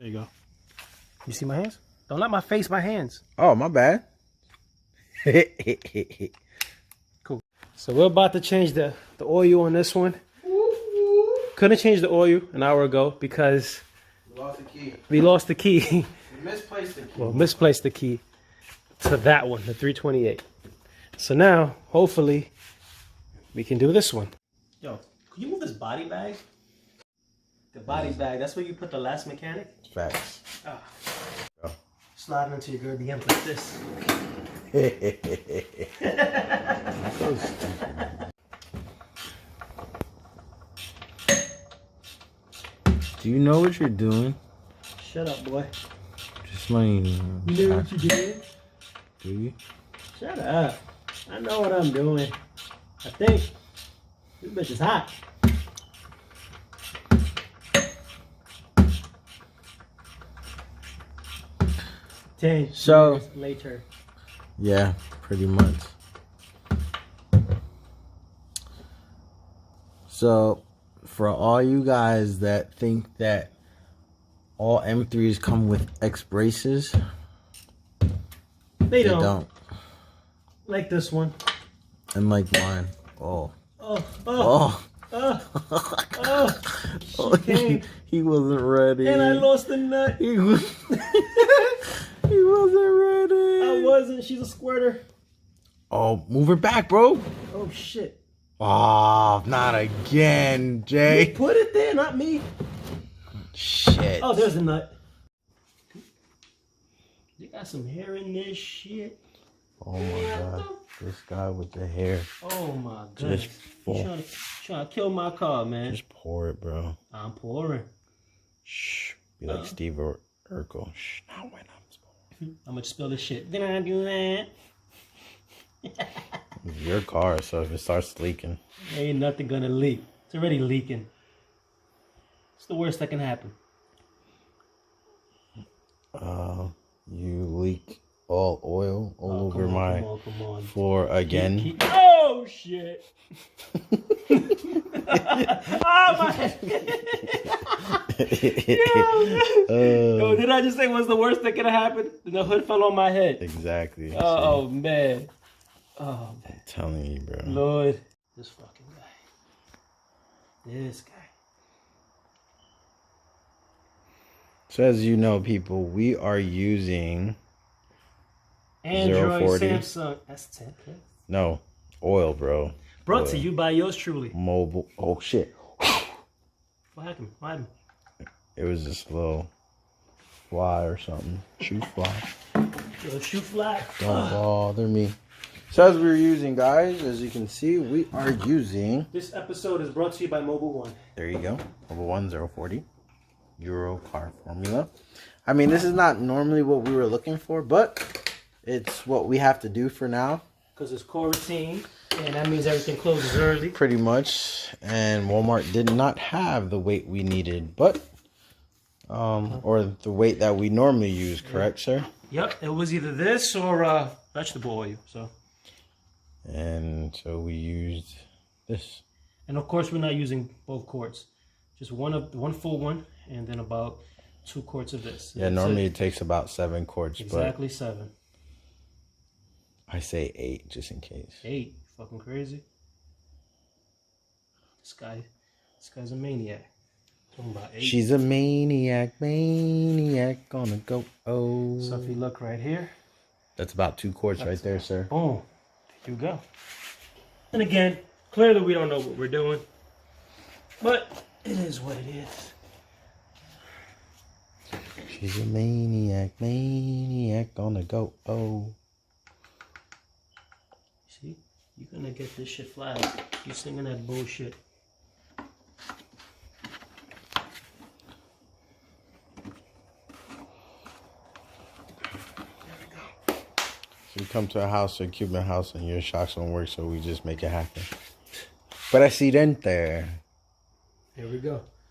There you go. You see my hands? Don't let my face, my hands. Oh, my bad. Cool. So we're about to change the oil on this one. Couldn't change the oil an hour ago because we lost the key. We misplaced the key. Well, misplaced the key to that one, the 328. So now, hopefully, we can do this one. Yo, can you move this body bag? The body bag, that's where you put the last mechanic? Facts. Ah. Sliding into your girl DMs like this. So stupid. Do you know what you're doing? Shut up, boy. Just letting you know. You know what you did? Do you? Shut up. I know what I'm doing. I think this bitch is hot. So, years later. Yeah, pretty much. So, for all you guys that think that all M3s come with X braces, they don't. Like this one. And like mine. Oh. Oh. He wasn't ready. And I lost the nut. He wasn't ready. I wasn't. She's a squirter. Oh, move her back, bro. Oh, shit. Oh, not again, Jay. You put it there, not me. Shit. Oh, there's a nut. You got some hair in this shit. Oh my god. This guy with the hair. Oh my god. Just pour. Trying to kill my car, man. Just pour it, bro. I'm pouring. Shh. Be like Steve Urkel. Shh. Not when I'm pouring. I'm gonna spill this shit. Did I do that? It's your car, so if it starts leaking. Ain't nothing gonna leak. It's already leaking. It's the worst that can happen. You leak all oil all over my come on. floor again. Oh shit! Oh my head! Yo, did I just say what's the worst that could have happened? The hood fell on my head. Exactly. Oh man. Oh man. I'm telling you, bro. Lord, this fucking guy. This guy. So as you know, people, we are using Android, 040. Samsung. That's 10. No, oil, bro. Brought oil. to you by yours truly. Mobile. Oh shit. What happened? What happened? It was just a little fly or something. Shoe fly. Yo, shoe fly. Don't bother me. So as we're using, guys, as you can see, we are using. This episode is brought to you by Mobile One. There you go. Mobile One 040 Euro car formula. I mean, this is not normally what we were looking for, but it's what we have to do for now. Because it's quarantine, and that means everything closes early. Pretty much. And Walmart did not have the weight we needed, but or the weight that we normally use, correct, sir? Yep, it was either this or vegetable oil. And so we used this. And of course, we're not using both quarts. Just one full one, and then about 2 quarts of this. Yeah, normally it takes about 7 quarts. Exactly 7. I say 8 just in case. 8? Fucking crazy. This guy's a maniac. Talking about 8. She's a maniac gonna go. Oh. So if you look right here, that's about 2 quarts right there, sir. Boom. There you go. And again, clearly we don't know what we're doing, but it is what it is. She's a maniac gonna go. Oh. See, you're gonna get this shit flagged. You're singing that bullshit. So you come to a house, a Cuban house, and your shocks don't work, so we just make it happen. Presidente. Here we go.